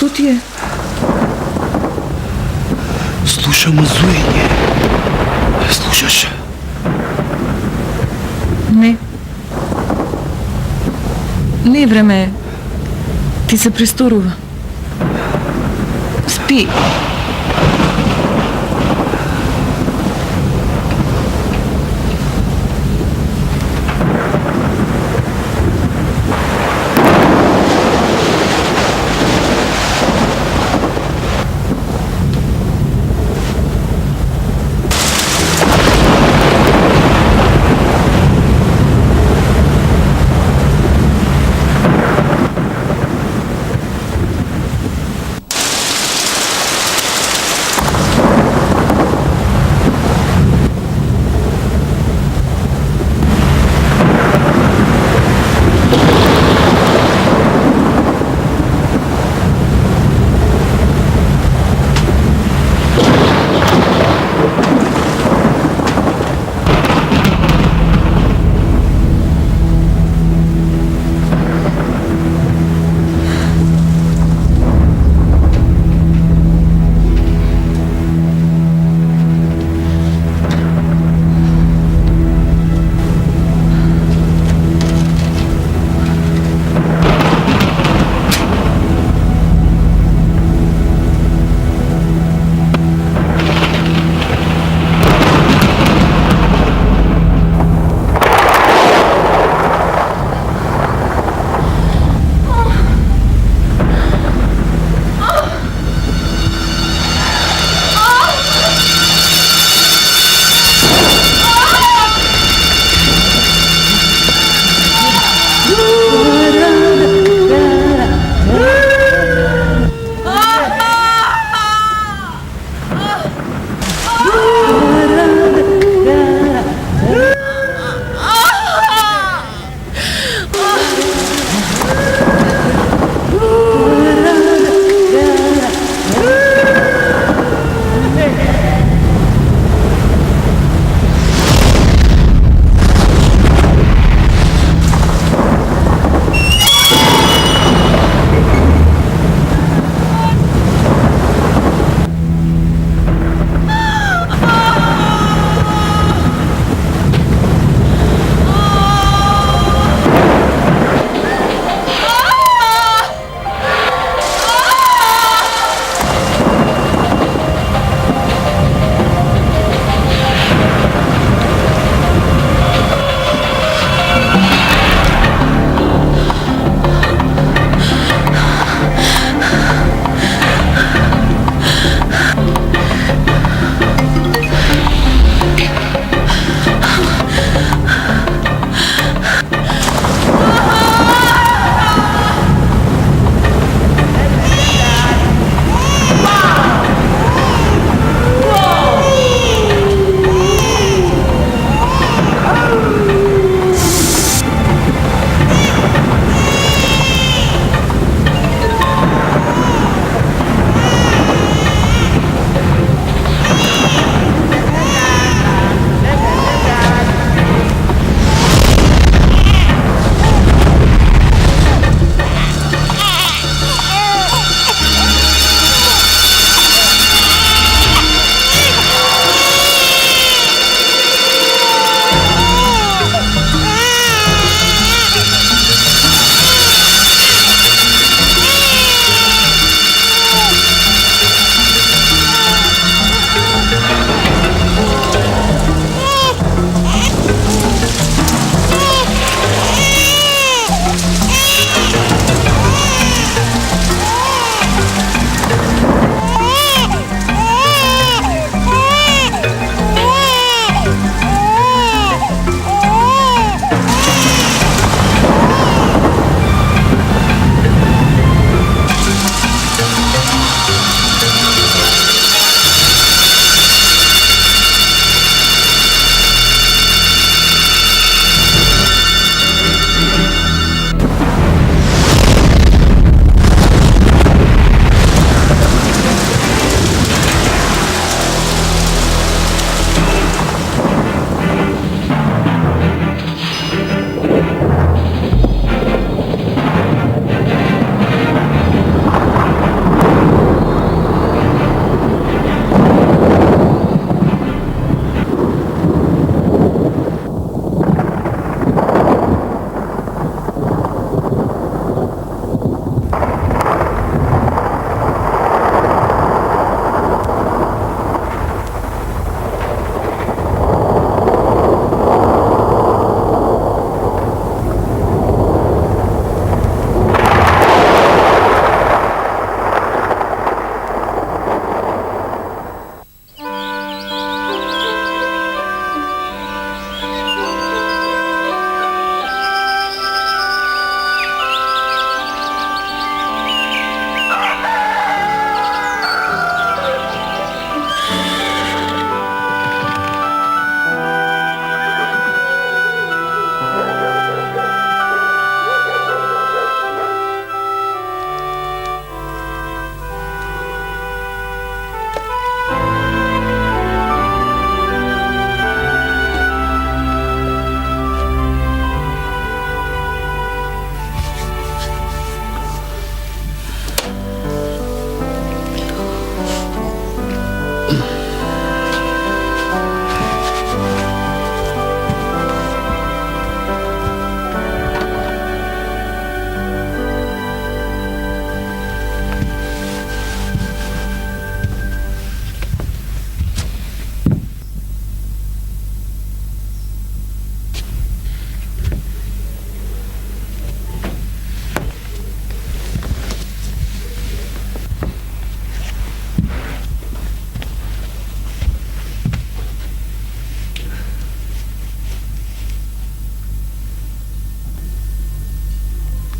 Što ti je? Slušamo zujenje. Slušaš? Ne. Ne, vreme je. Ti se prestorува. Spи.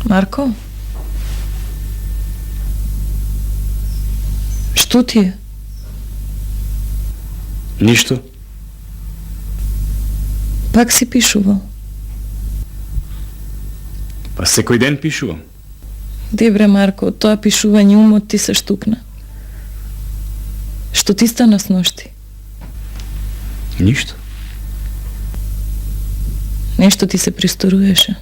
Марко? Што ти е? Ништо. Пак си пишувал. Па секој ден пишувам. Дебре, Марко, од тоа пишување умот ти се штукна. Што ти стана с ношти? Ништо. Нешто ти се присторуваше.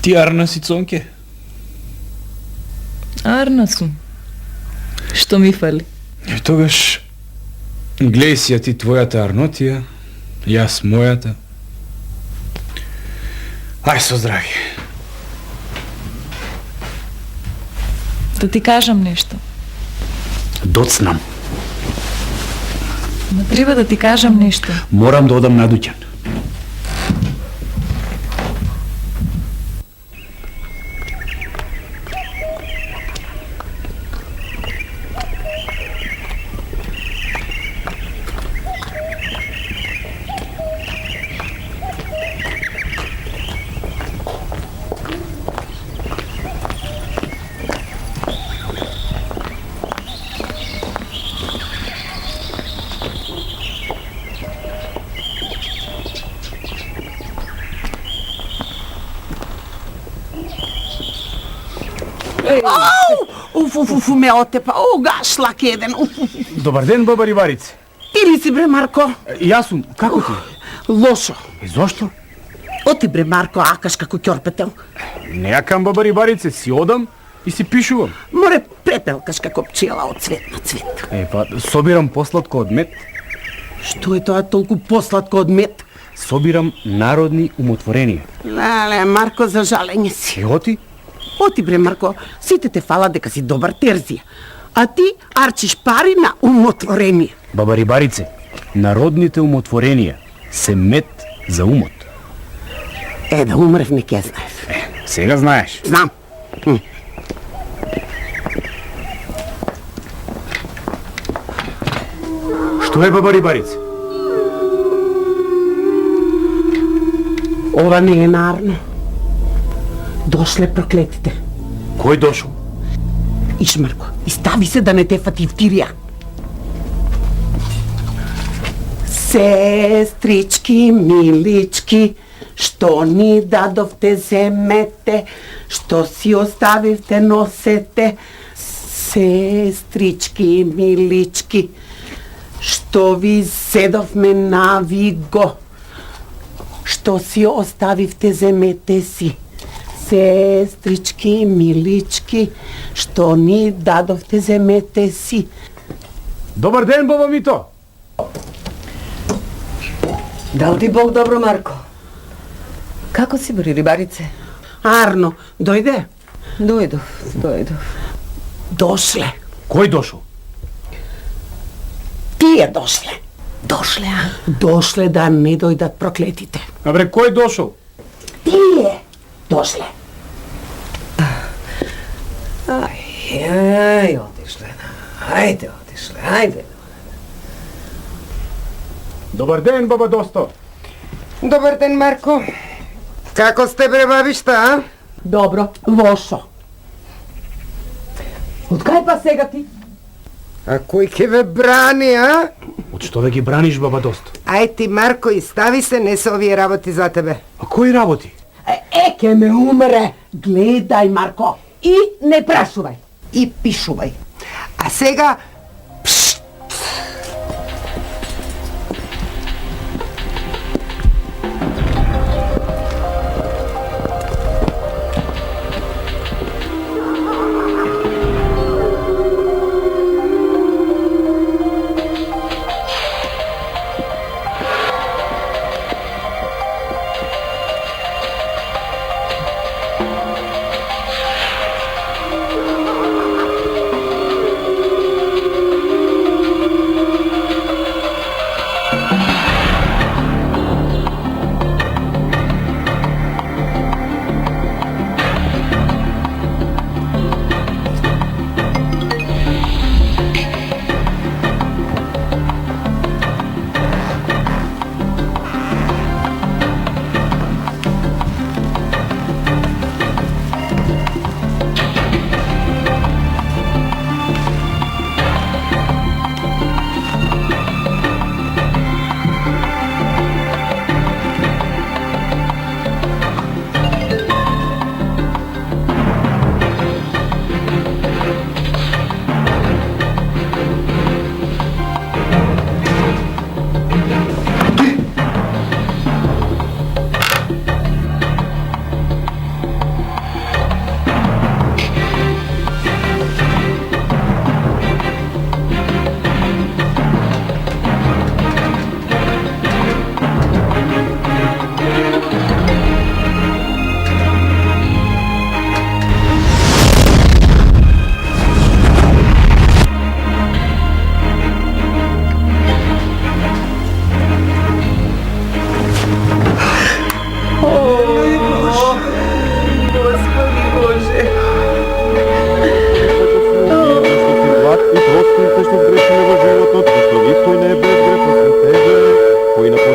Ти арна си, Цонке? Арна сум. Што ми фали? Тогаш глеј си ја ти твојата арнотија, јас мојата. Ај со здрави. Да ти кажам нешто. Доцнам. Ма треба да ти кажам нешто. Морам да одам на дуќан. Уф, ме отепа. Гашлак еден. Добар ден, баба Рибарице. Ти ли си, бре, Марко? Јас сум, како ти? Лошо. И зошто? Оти, бре, Марко, акаш како ќорпетел. Не јакам, баба Рибарице, си одам и си пишувам. Море препелкаш како пчела од цвет на цвет. Па, собирам посладко од мед, Што е тоа толку посладко од мед? собирам народни умотворенија. Леле, Марко, за жалење си. Оти? Оти, бре, Марко, сите те фала дека си добар терзија. А ти арчиш пари на умотворение. Баба Рибарице, народните умотворенија се мед за умот. Да умрев не ке знаев. Сега знаеш. Знам. Што е, баба Рибарице? Ова не е нарно. Дошле проклетите. Кој дошол? Иш, Марко, изстави се да не те фати втирија. Сестрички, милички, што ни дадовте земете, што си оставивте носете. Сестрички, милички, што ви седовме на виго, што си оставивте земете си. Сестрички, милички, што ни дадовте земете си. Добар ден, баба Мито. Дал ти Бог добро, Марко. Како си, бре, Рибарице? Арно, дојде? Дојдов. Дошле. Кој дошол? Тие дошле. Дошле, а? Дошле да не дојдат проклетите. Абре, кој дошол? Тие дошле. Ај, отишле. Ајде. Добар ден, баба Досто. Добар ден, Марко. Како сте, бре, бабишта, а? Добро, лошо. Од кај па сега ти? А кој ќе ве брани, а? Од што да ги браниш, баба Досто? Ај ти, Марко, и стави се, не се овие работи за тебе. А кои работи? Ке ме умре. Гледај, Марко. И не прашувај. И пишувај. А сега...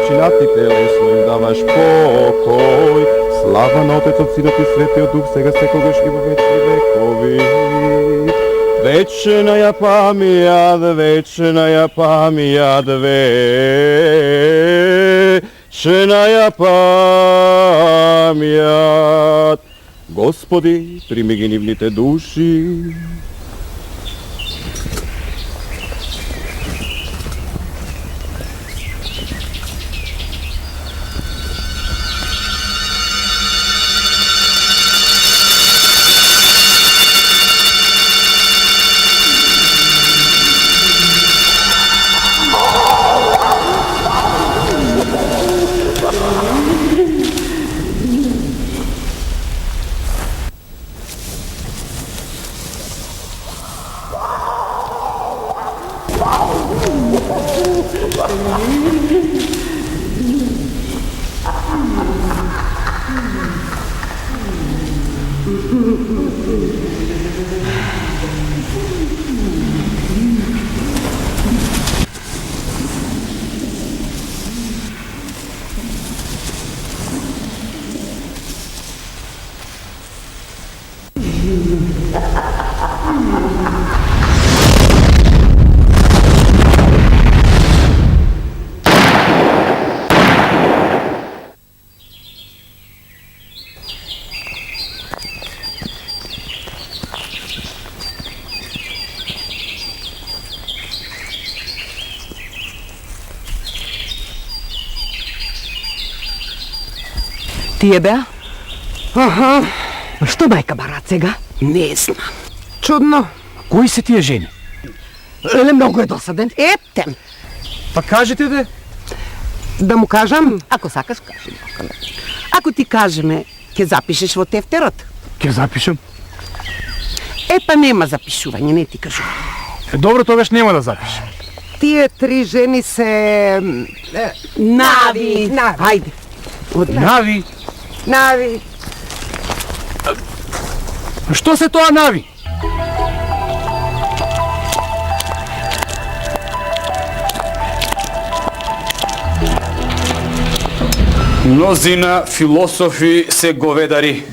Значи на ти телесно им даваш покој. Слава на Отецот, Синот и Светиот Дух, сега секогаш и во вечни векови. Вечная памјат, вечная памјат, вечная памјат. Господи, прими ги нивните души. Тие беа? Аха. Што мајка барат сега? Не знам. Чудно. Кои се тие жени? Еле многу е досаден. Етем. Па кажете де. Да му кажам? Ако сакаш, кажи. Ако ти кажеме, ќе запишеш во тефтерот. Ќе запишем. Па нема запишување, не ти кажувам. Добро, тогаш нема да запишем. Тие три жени се... Нави. Ајде. Нави. Нави. Што се тоа нави? Мнозина философи се говедари.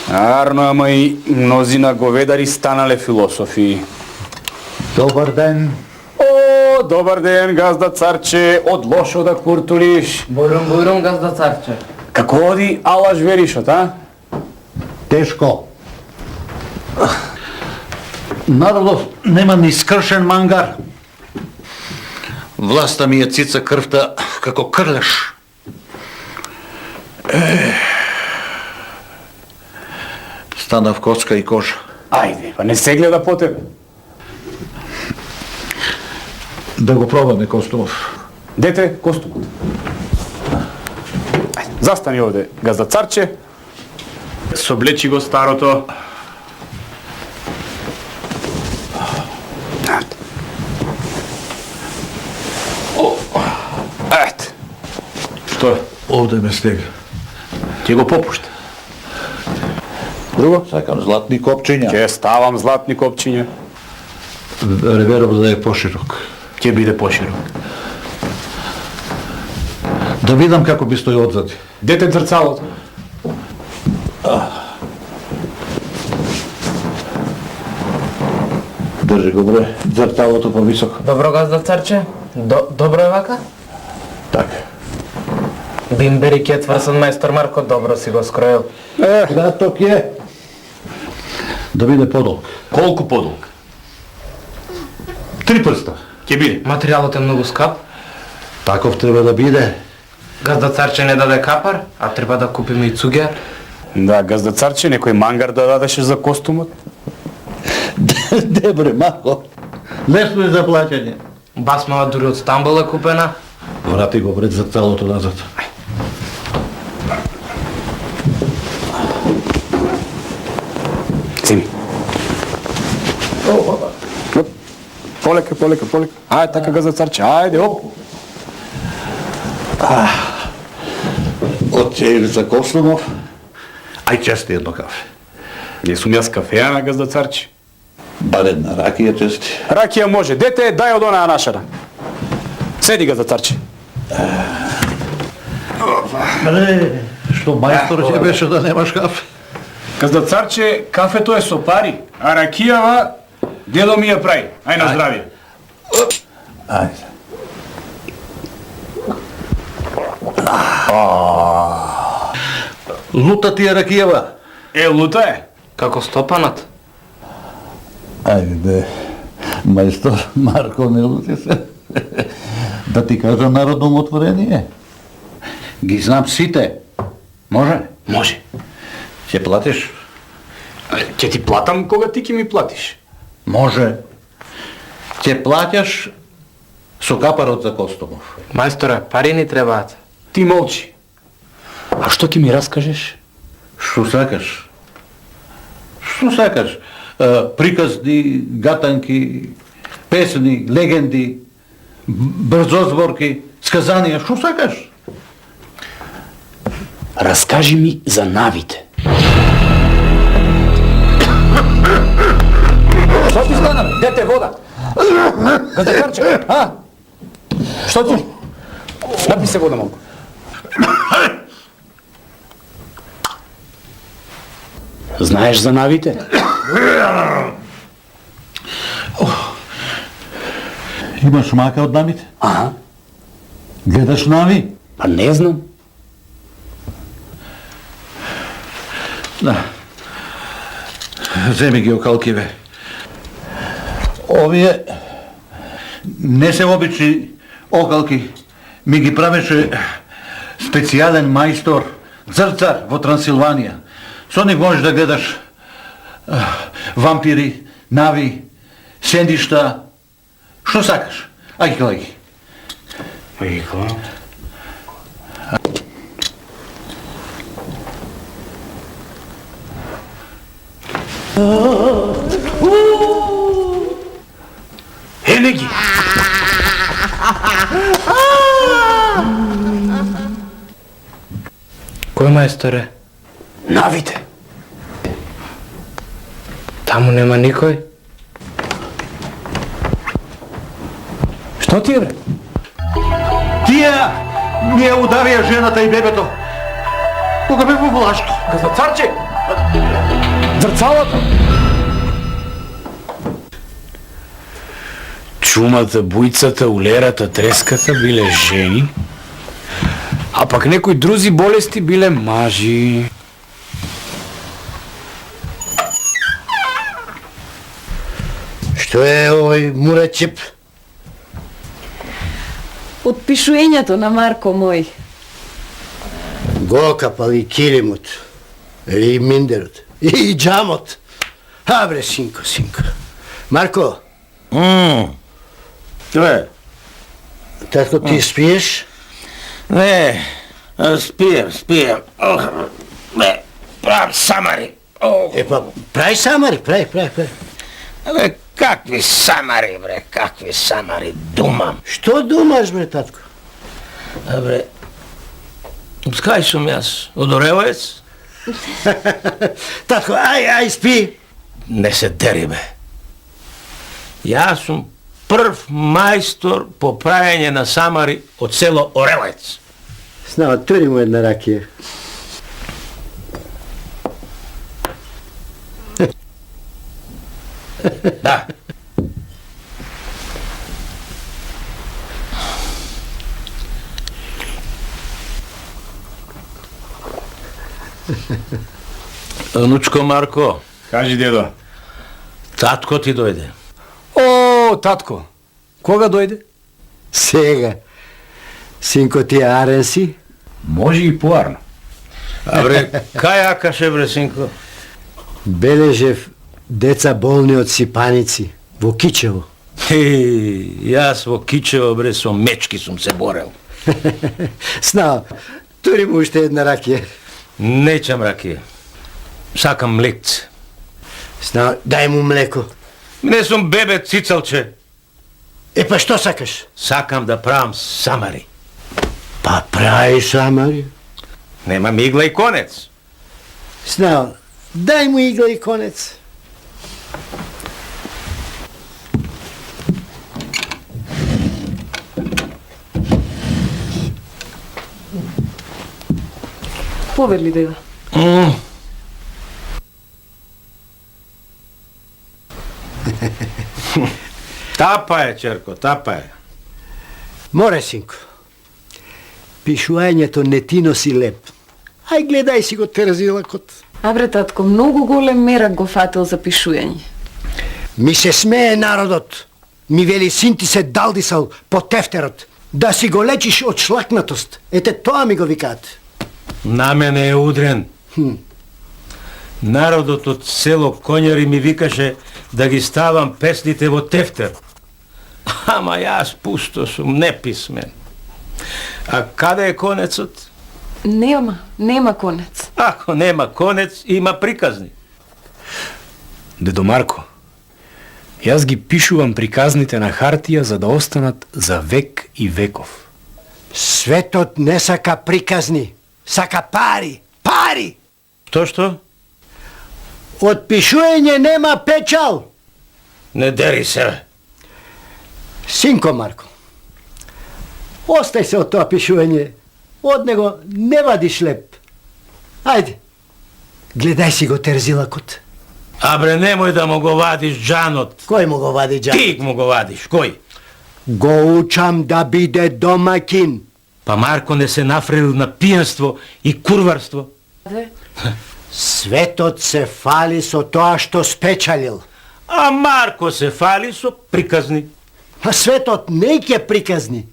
Арно, ама и мнозина говедари станале философи. Добар ден. О, добар ден, газда царче, од лошо да куртулиш. Бурум, газда царче. Како оди алаш веришот, а? Тешко. Народов нема ни скршен мангар. Власта ми е цица крвта како крлеш. Станав коцка и кожа. Ајде, па не се гледа по тебе. Да го пробаме, Костумов. Дете, костумот. Ајде, застани овде, газда царче. Соблечи го старото. Ете. Што е? Овде ме стега. Ќе го попушти. Друго? Сакам златни копчиња. Ќе ставам златни копчиња. Реверов да е поширок. Ќе биде поширок. Да видам како би стои одзади. Дете зрцалото. Држи го бре, зрцалото повисоко. Добро, газда царче. Добро е вака? Така. Бимбери кетврсан мајстор Марко, добро си го скроил. Краток е. Да биде подолг. Колку подолг? 3 прста. Ќе биде. Материјалот е многу скап. Таков треба да биде. Газда царче не даде капар, а треба да купиме и цуѓа. Да, газда царче, некој мангар да дадеше за костумот. Де бре, Марко. Лесно е за плаќање. Басмава дури од Стамбул е купена. Врати го пред зрцалото назад. Земи. Полека. Ајде, така газда царче, ајде, оп. Од Чејлица Костумов, ај чести едно кафе. Не сум јас кафеја на газда царче. Барем на ракија чести. Ракија може. Дете, дај од онаа нашара. Седи газда царче. Што мајстор ќе беше да немаш кафе? Казда царче, кафето е со пари, а ракијава дедо ми ја прави. Ај на здравје. Ајде. Лута ти е ракијава. Лута е. Како стопанат? Ајде, мајстор Марко, не лути се. Да ти кажа народно отворение. Ги знам сите. Може? Може. Ќе платиш? Ќе ти платам кога ти ќе ми платиш. Може. Ќе платиш со капарот за Костомов. Мајсторе, пари ни требаат. Ти молчи. А што ќе ми раскажеш? Што сакаш? Што сакаш? Приказни, гатанки, песни, легенди, брзозборки, сказанија, што сакаш? Раскажи ми за навите. Што ти стана? Дете вода? Газдакарче, а? Што ти? Напи се вода малку. Знаеш за навите? Имаш мака од навите? Аха. Гледаш нави? Па не знам. Да. Земи ги окалкиве. Овие не се обични окалки. Ми ги правеше специјален мајстор, Црцар во Трансилванија. Со нив можеш да гледаш вампири, нави, сендишта, што сакаш. Ајде клади ги. Ајде клади. Ene ги. Кој мајсторе? Навите. Таму нема никој? Што ти е, бре? Тие ми ја ударија жената и бебето. Кога бе во Влашко. Газдацарче! Зрцалото! Чумата, бујцата, улерата, треската биле жени, а пак некои друзи болести биле мажи. Што е овој мурачип? Отпишувањето на Марко мој. Го капали килимот, и миндерот, и джамот. А бре, синко, синко. Марко. Тоа Татко, ти спиеш? Не, спием. Бе, правам самари. Па, прави самари, прави. Бе, какви самари, думам. Што думаш, бре, татко? Бре, скај сум јас, од Оревоец? Татко, ај, спи. Не се дери, бе. Јас сум прв мајстор по правење на самари од село Оревоец. Знава, тури му една ракија. Да. Внучко Марко. Кажи, дедо. Татко ти дојде. О, татко. Кога дојде? Сега. Синко, ти арен си? Може и поарно. Абре, кај акаше, бре, синко? Бележев деца болни од сипаници во Кичево. Јас во Кичево, бре, со мечки сум се борел. Знам, тури му уште една ракија. Нечам ракија. Сакам млекце. Знам, дај му млеко. Не сум бебе цицалче. Па што сакаш? Сакам да правам самари. Па прави самари. Немам игла и конец. Знам, дај му игла и конец. Повели, деда. Тапа е, черко, тапа е. Море, синко. Пишувањето не ти носи леп. Ај гледај си го терзилакот. Абре, татко, многу голем мерак го фател за пишување. Ми се смее народот. Ми вели син ти се далдисал по тефтерот. Да си го лечиш од шлакнатост. Ете тоа ми го викаат. На мене е удрен. Народот од село Конјари ми викаше да ги ставам песните во тефтер. Ама јас пусто сум, неписмен. А каде е конецот? Нема конец. Ако нема конец, има приказни. Дедо Марко, јас ги пишувам приказните на хартија за да останат за век и веков. Светот не сака приказни, сака пари. Пари! Што? Од пишување нема печал. Не дери се. Синко Марко, остај се од тоа пишување. Од него не вадиш леп. Ајде, гледај си го терзилакот. Абре, немој да му го вадиш джанот. Кој му го вади джанот? Ти му го вадиш, кој? Го учам да биде домакин. Па Марко не се нафрелил на пијанство и курварство. Светот се фали со тоа што спечалил. А Марко се фали со приказни. А светот не ќе приказни.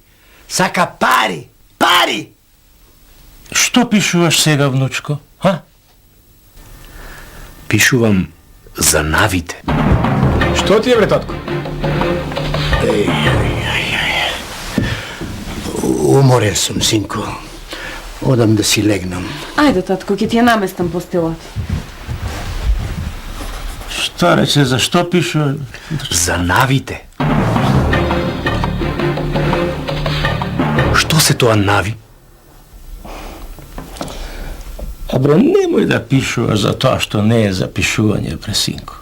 Сака пари. Пари! Што пишуваш сега, внучко? Пишувам за навите. Што ти е, бре, татко? Уморен сум, синко. Одам да си легнам. Ајде, татко, ќе ти ја наместам постелот. Што рече, за што пишува? За навите. Што се тоа нави? Абре, немој да пишува за тоа што не е за пишување, бре, синко.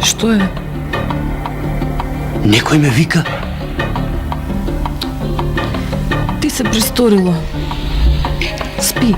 Што е? Некој ме вика. Ти се присторило. Спи.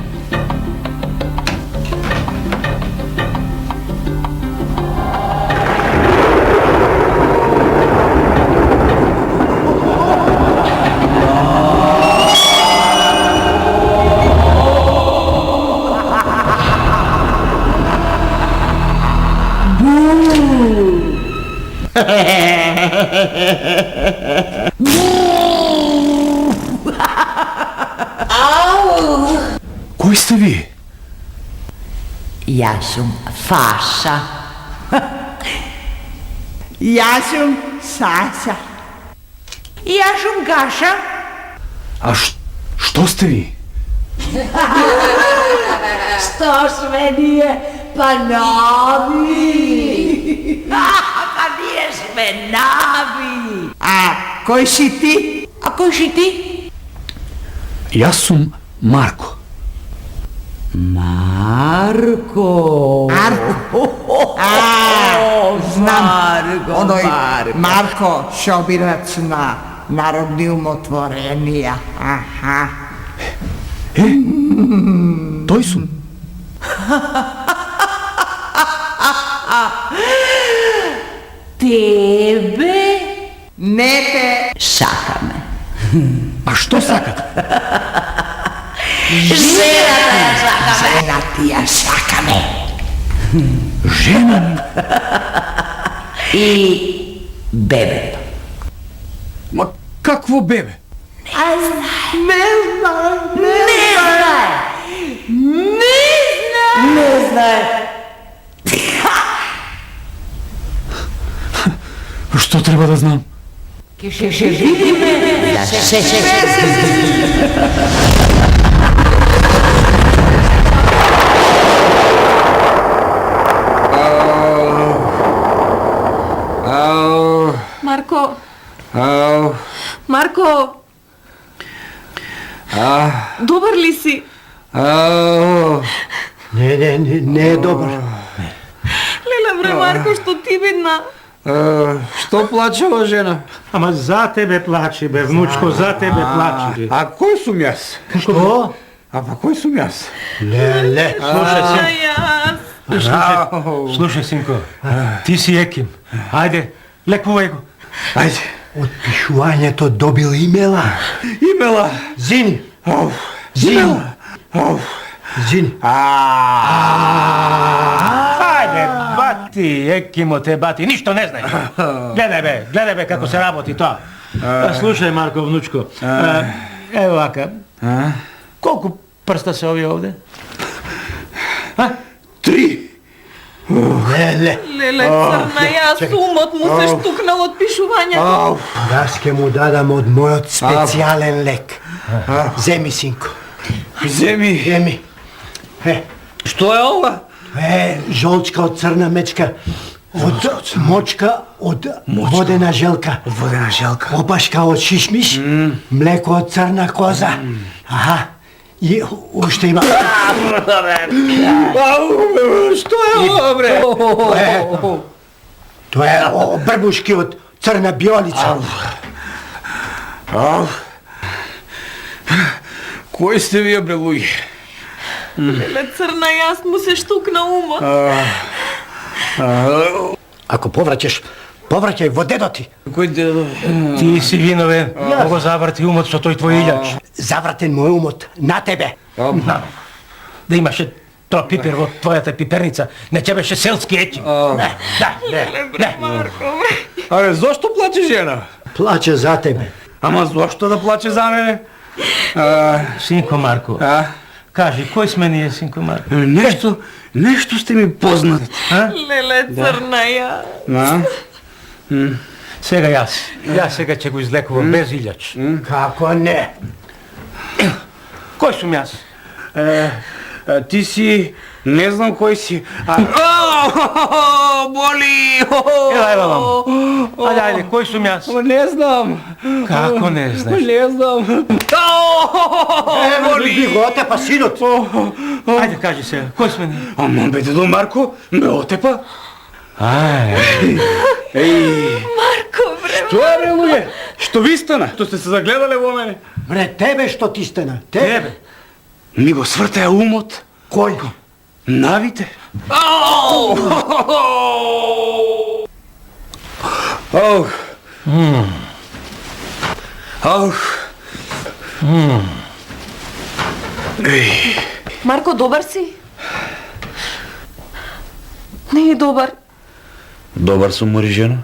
Кој сте ви? Јас сум Фаша. Јас сум Саша. Јас сум Гаша. А што сте ви? Што сме ние? Па нови. Па ние сме нови. А кој си ти? А кој си ти? Јас сум Марко. Марко. Знам, оној Марко Шобирац на народни умотворенија. Тој сум. Тебе не те сакаме. А што сакате? Жената ја сакаме. Жената ја сакаме. Жена ми? И бебето. Ма какво бебе? Не знае. Што треба да знам? Ќе видиме за 6 Марко! Марко! Добар ли си? Не е добар. Леле бре, Марко, што ти видна? Што плачела жена? Ама за тебе плаче, бе, внучко, за тебе плаче, бе. А кој сум јас? Што? А па кој сум јас? Леле. Слушай, синко, ти си еким. Ајде, лекувај го. Ајде. Од пишувањето добил имела. Имела. Зини. Зини. Зини. Ајде, бати, екимо те бати, ништо не знаеш. Гледај бе како се работи тоа. Слушај, Марко, внучко, ево вака, колку прста се овие овде? 3. Леле. Леле, црна, јас умот му се штукнал од пишувањето. Јас ке му дадам од мојот специјален лек. Земи, синко. Земи. Што е ова? Жолчка од црна мечка. Од мочка од водена желка. Од водена желка. Опашка од шишмиш. Млеко од црна коза. Аха. И уште има... Што е ова, бре? Тоа е брбушки од црна биолица. Кој сте вие, бре, луѓе? Леле, црна, јас му се штукна умот. Ако повраќај во дедо ти. Кој дедо? Ти си виновен, го заврти умот со тој твој илјач. Завратен мој умот на тебе. Да имаше тоа пипер во твојата пиперница, не ќе беше селски ети. Леле, бре, Марко, бре. Аре, зошто плаче жена? Плаче за тебе. Ама зошто да плаче за мене? Синко Марко, кажи, кој сме ние, синко Марко? Нешто сте ми познат. Леле, црна, ја. Сега јас сега ќе го излекувам без илјач. Како не? Кој сум јас? Ти си, не знам кој си. Боли! Ева вам. Ајде, кој сум јас? Не знам. Како не знаеш? Не знам. Би го отепа синот. Ајде, кажи се, кој сме ние? Ама бе, дедо Марко, ме отепа. Марко, бре. Што е, бре, луѓе? Што ви стана? Што сте се загледале во мене? Бре, тебе што ти стана? Тебе? Ми го свртеа умот. Кој? Навите. Марко, добар си? Не е добар. Добар сум, мори жена.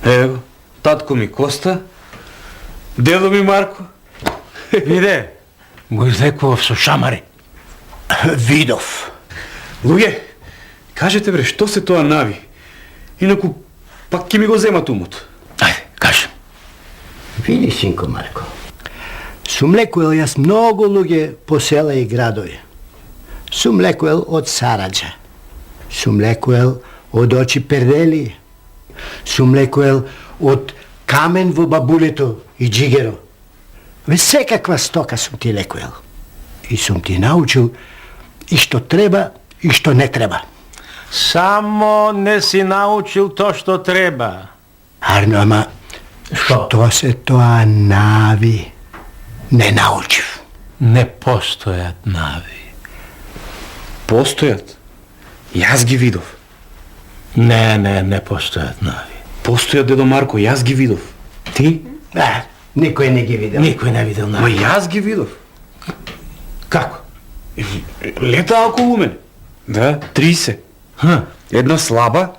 Ево, татко ми Коста, дедо ми Марко. Виде, го излекував со шамари. Видов. Луѓе, кажете бре, што се тоа нави? Инаку, пак ќе ми го земат умот. Ајде, кажи. Види, синко Марко. Сум лекувал јас многу луѓе по села и градови. Сум лекувал од Сараџа. Сум лекувал од очи пердели. Сум лекувал од камен во бабулето и джигеро. Ве секаква стока сум ти лекувал. И сум ти научил и што треба и што не треба. Само не си научил тоа што треба. Арно, ама што се тоа нави? Не научив. Не постојат нави. Постојат? Јас ги видов. Не постојат нави. Постојат, дедо Марко, јас ги видов. Ти? Никој не ги видел. Никој не видел Ма нави. јас ги видов. Како? Летаа околу мене. Да, 30. Една слаба,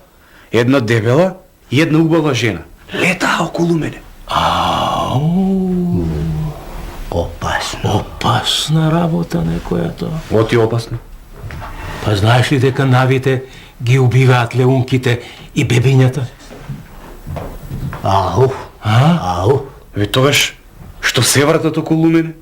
една дебела и една убава жена. Летаа околу мене. Опасно. Опасна работа некоја тоа. Оти опасно. Па знаеш ли дека навите ги убиваат леунките и бебињата? Ау. Ау. Ве тогаш, што се вратат околу мене?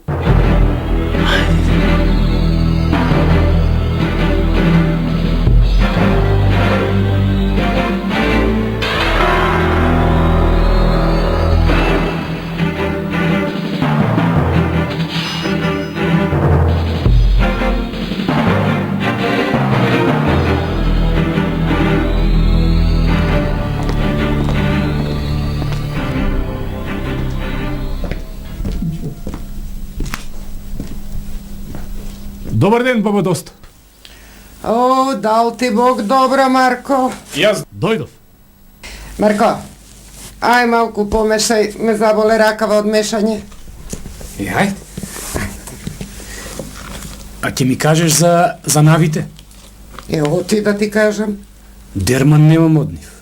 Добар ден, баба Доста. О, дал ти Бог добро, Марко. Јас дојдов. Марко, ај малку помешај, ме заболе ракава од мешање. Ајде. А ќе ми кажеш за навите? Ево ти да ти кажам. Дерман немам од нив.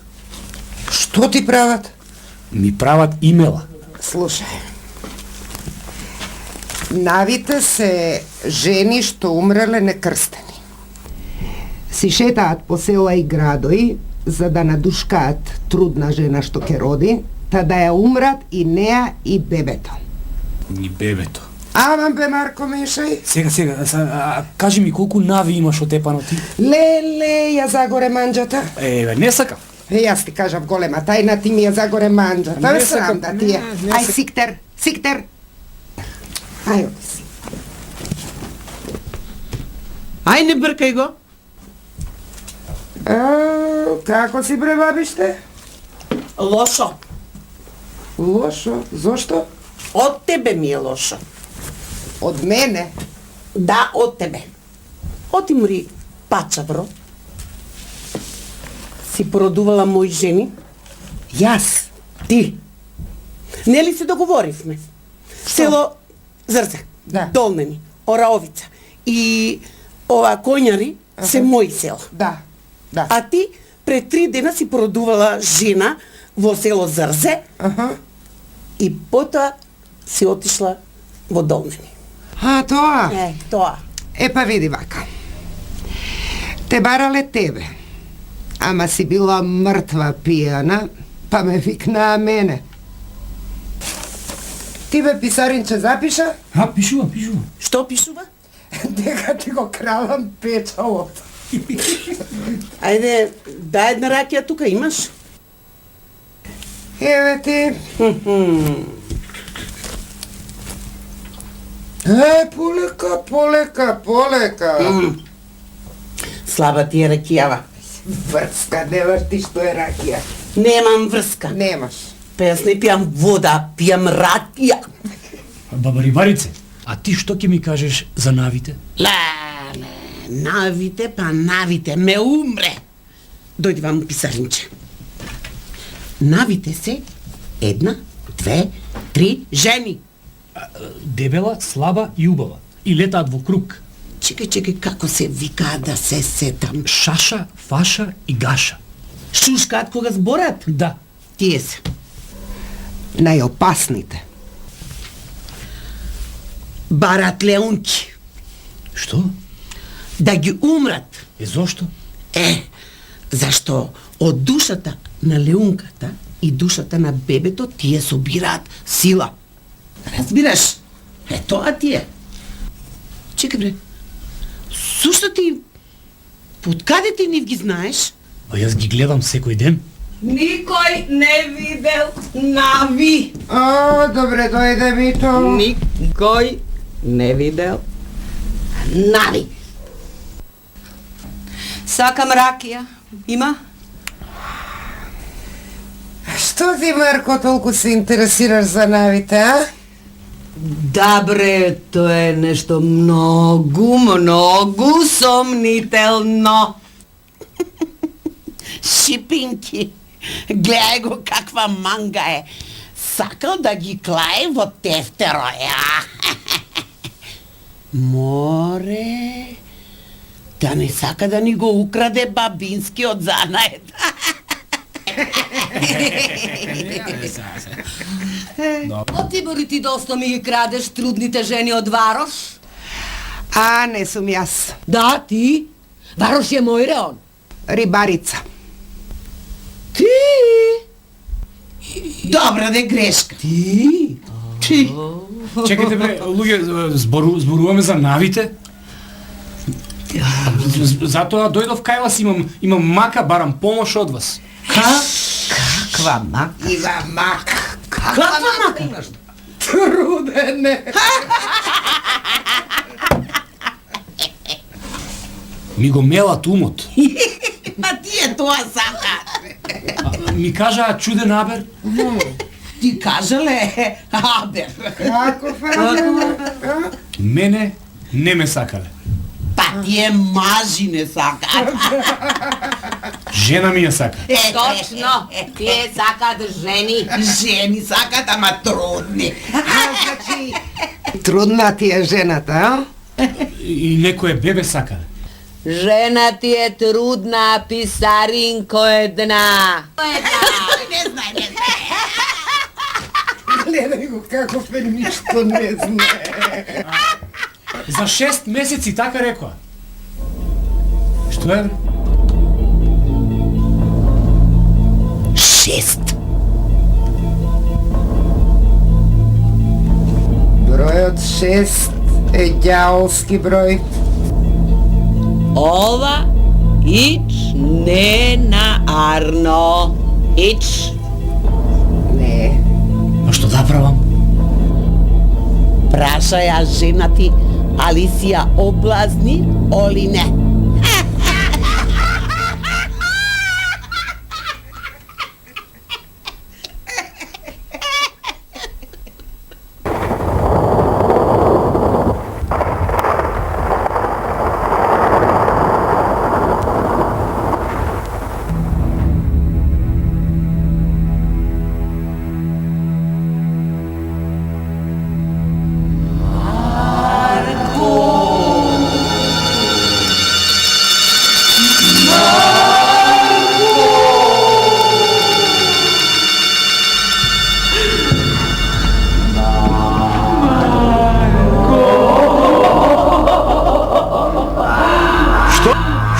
Што ти прават? Ми прават имела. Слушај. Навите се жени што умреле некрстени. Си шетаат по села и градои за да надушкаат трудна жена што ќе роди, та да ја умрат и неа и бебето. Ни бебето. Ама бе, Марко, мешај. Сега, кажи ми колку нави имаш отепано ти? Леле, ја загоре манџата. Не сакам. Јас ти кажав голема тајна, ти ми ја загоре манџата. Не Срам сакам, да ти е. не Ај, сакам. Сиктер. Ај, оди си. Ај, не бркај го. Како си, бре, бабиште? Лошо. Лошо? Зошто? Од тебе ми е лошо. Од мене? Да, од тебе. Отимри пачавро. Си породувала мои жени. Јас, ти. Нели се договоривме? Село Зрце, Да. Долнени, Ораовица и ова Коњари се мои села. Да, да. А ти пред 3 дена си породувала жена во село Зрце и потоа си отишла во Долнени. А, тоа? Тоа. Па види вака. Те барале тебе, ама си била мртва пијана, па ме викнаа мене. Ти бе, писаринче, запиша? Пишувам. Што пишува? Дека ти го кравам печалот. Ајде, дај една ракија тука, имаш? Еве ти. Полека. Слаба ти е ракијава. Врска, немаш ти што е ракија. Немам врска. Немаш. Па јас не пијам вода, пијам ракија. Баба Рибарице, а ти што ќе ми кажеш за навите? Навите, ме умре. Дојди вам писаринче. Навите се 1, 2, 3 жени. Дебела, слаба и убава. И летаат во круг. Чекај, како се викаат да се сетам? Шаша, фаша и гаша. Шушкаат кога зборат? Да. Тие се. Најопасните. Барат леунки. Што? Да ги умрат. Зошто? Зашто од душата на леунката и душата на бебето тие собираат сила. Разбираш? Тоа ти е. Чекай бре. Сушто ти под каде ти нив ги знаеш? Па јас ги гледам секој ден. Никој не видел нави. Добре, дојде ми то. Никој не видел нави. Сакам ракија. Има? Што ти, Марко, толку се интересираш за навите, а? Да, бре, тоа е нешто многу сомнително. Шипинки, гледај го каква манга е. Сакал да ги клае во тефтеро, Море, да не сака да ни го украде бабинскиот занает. Од Тибори ти доста ми ги крадеш трудните жени од Варош? Не сум јас. Да, ти? Варош е мој реон. Рибарица. Ти? Добра де грешка. Ти? Чекайте бре, луѓе, зборуваме за навите? Затоа дојдов кај вас, имам мака, барам помош од вас. Каква мака? Ива мака. Каква мака имаш? Трудене. Ми го мелат умот. Ма тие тоа сакат. Ми кажаа чуден абер. Ти кажале абер. Каков абер? Мене не ме сакале. Па тие мажи не сакат. Жена ми ја сака. Точно, тие сакат жени. Жени сакат, ама трудни. Значи, трудна ти е жената, а? И некое бебе сака. Жена ти е трудна, писаринко една. Не знае. Гледај го каков е, ништо не знае. За 6 месеци така рекоа. Што е? 6. Бројот 6 е ѓаолски број. Ова ич не на Арно. Ич. Не. А што да правам? Праша ја жена ти, Алисија облазни, оли не?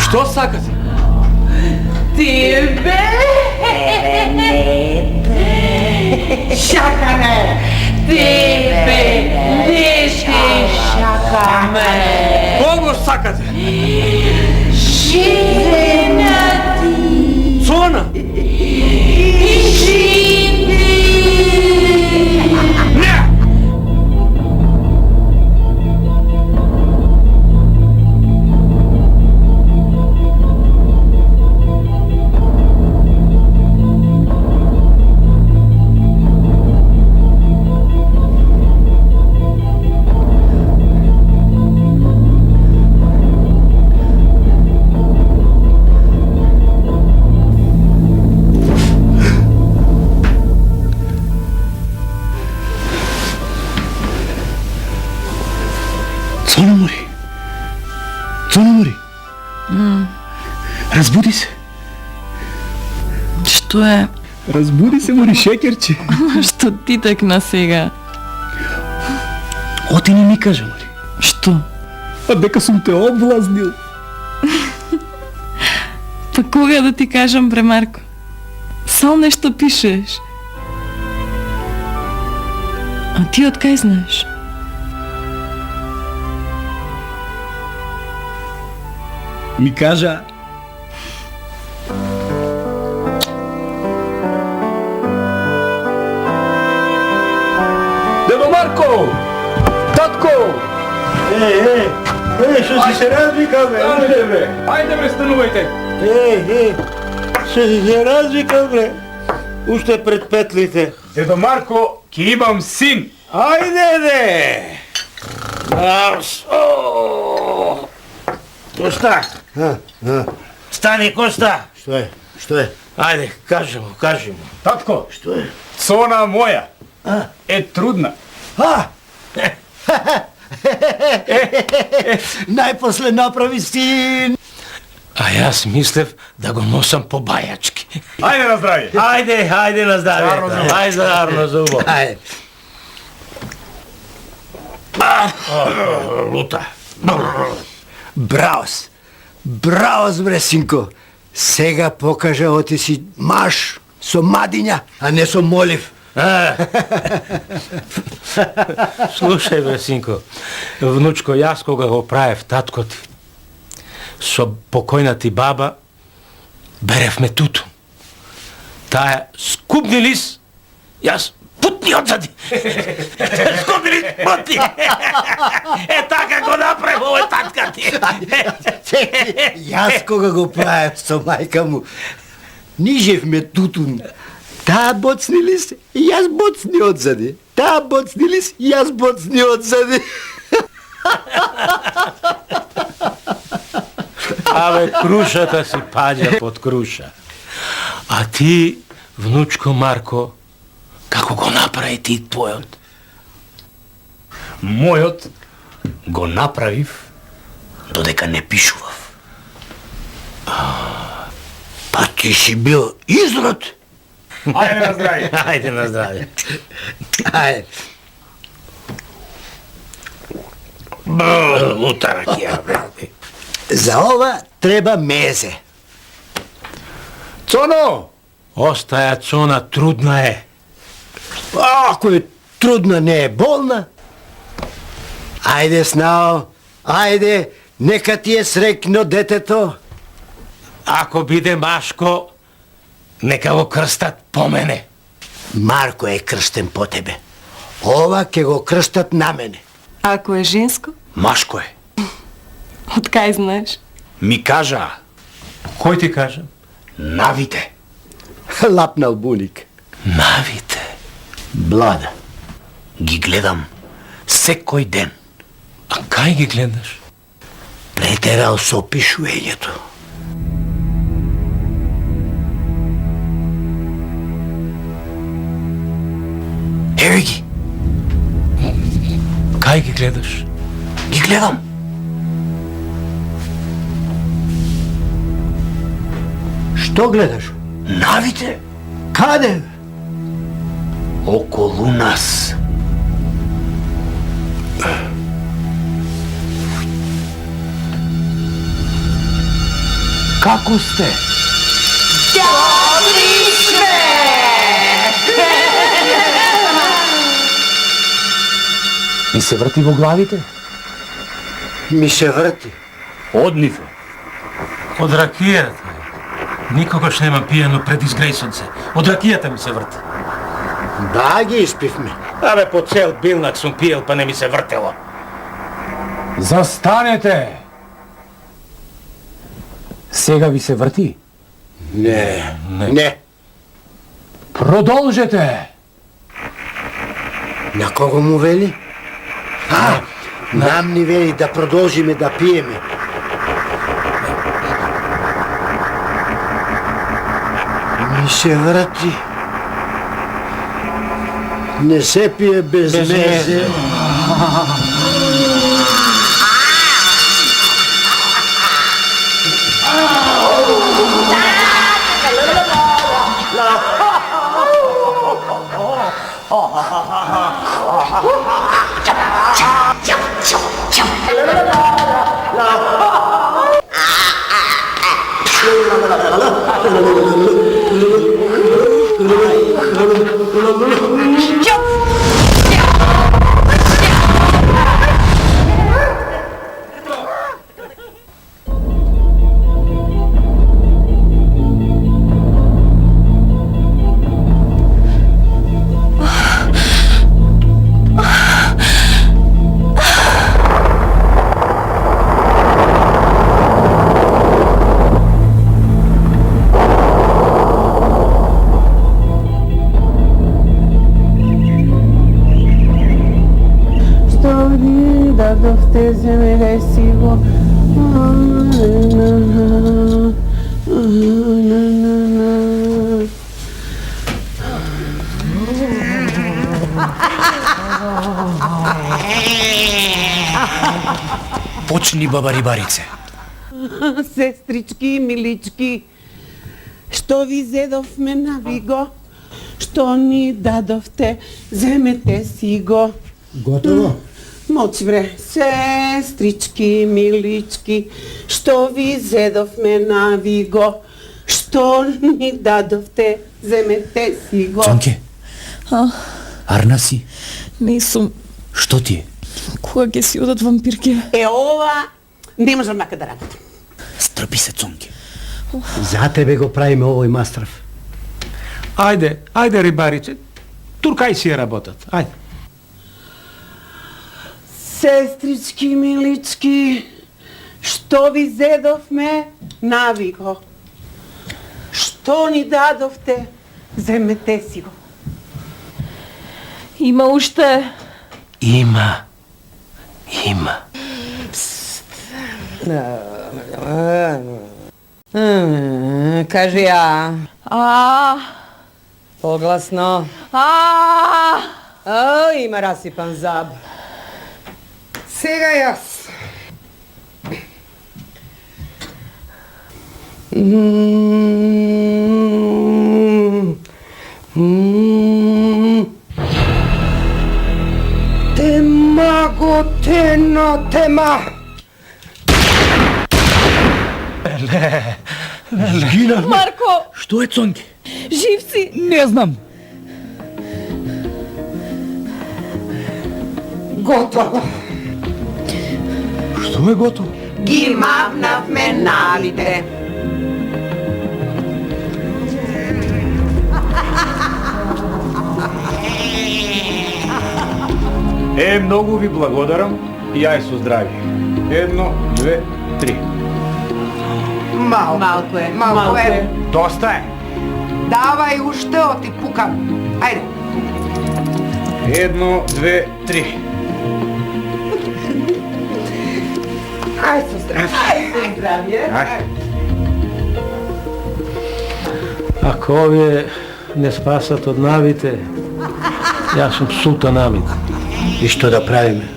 Што сакате? Тебе! Шакаме! Тебе! Не ще шакаме! Кого сакате? Жена ти! Цона! Цономори! Разбуди се! Што е? Разбуди се, мори шекерче! Што ти текна сега? Оти не ми кажа, мори. Што? Па дека сум те облазнил. Па кога да ти кажам, бре Марко? Само нешто пишеш. А ти од кај знаеш? Ми кажа... Дедо Марко! Татко! Што си се развика, бе? Ајде, бе, станувајте! Што си се развика, бе? Уште пред петлите. Дедо Марко, ќе имам син! Ајде, де! Коста! Стани, Коста! Што е? Што е? Ајде, кажи му. Татко, Што е? цона моја е трудна. Најпосле направи син. А јас мислев да го носам по бајачки. Ајде на здравје! Ајде на здравје. Зарно за убо. Ајде зарно за убо. Ајде. Лута. Браос, бре, синко. Сега покажа оти си маж, со мадиња, а не со молив. Слушај бе, синко, внучко, јас кога го правев татко ти, со покојна ти баба, беревме тутун. Таа скупни лис, јас путни одзади. Скупни лис, путни. Така го направи овој татка ти. Јас кога го правев со мајка му, нижевме тутун. Таа боцни лис, јас боцни одзади. Таа боцни лис, јас боцни одзади. Абе, крушата си паѓа под круша. А ти, внучко Марко, како го направи ти твојот? Мојот го направив додека не пишував. Па ти си бил изрод. Ајде на здравје. Ајде на здравје. Ајде. Мутара кија, бе. За ова треба мезе. Цоно! Остаја Цона, трудна е. Ако е трудна, не е болна. Ајде, Снао, ајде, нека ти е среќно детето. Ако биде машко, нека го крстат по мене. Марко е крстен по тебе. Ова ќе го крстат на мене. Ако е женско? Машко е. Од кај знаеш? Ми кажа. Кој ти кажа? Навите. Лапнал буник. Навите. Блада. Ги гледам секој ден. А кај ги гледаш? Претерал со пишувањето. Еви ги. Кај ги гледаш? Ги гледам. Што гледаш? Навите. Каде? Околу нас. Како сте? Добри сме! Ми се врти во главите? Ми се врти. Однив. Од ракијата. Никогаш нема пијано пред изгрејсонце. Од ракијата ми се врти. Да, ги испивме. Абе, по цел билнак сум пиел, па не ми се вртело. Застанете! Сега ви се врти? Не, не. Продолжете! На кого му вели? Нам ни вели да продолжиме да пиеме. Ми се врати. Не се пие без мезе. Почни, баба рибарице. Сестрички, милички, што ви зедовме на Виго, што ни дадовте, земете си го. Готово? Моци бре, сестрички, милички, што ви зедовме на Виго, што Што ни дадовте, земете си го. Цонке, А, арна си? не сум. Што ти е? Кога ќе си одат вампирки? Ова не можам мака да работам. Стрпи се, Цонке. За тебе го правиме овој мастрав. Ајде, ајде рибариче, туркај си ја работат, ајде. Сестрички милички, што ви зедовме, нави го. Што ни дадовте, земете си го. Има уште. Има. Кажи ја. Погласно. Има расипан заб. Сега јас. Тема го тено тема. Марко, Што е, Цонке? жив си? Не знам. Готово. Што е готово? Ги мавнавме навите. Многу ви благодарам и јај со здравје. 1, 2, 3. Малко е. Доста е. Давај уште, оти пукам. Ајде. 1, 2, 3. Ајде со здравје. Ако овие не спасат од навите, јас сум сута навит. И што да правиме?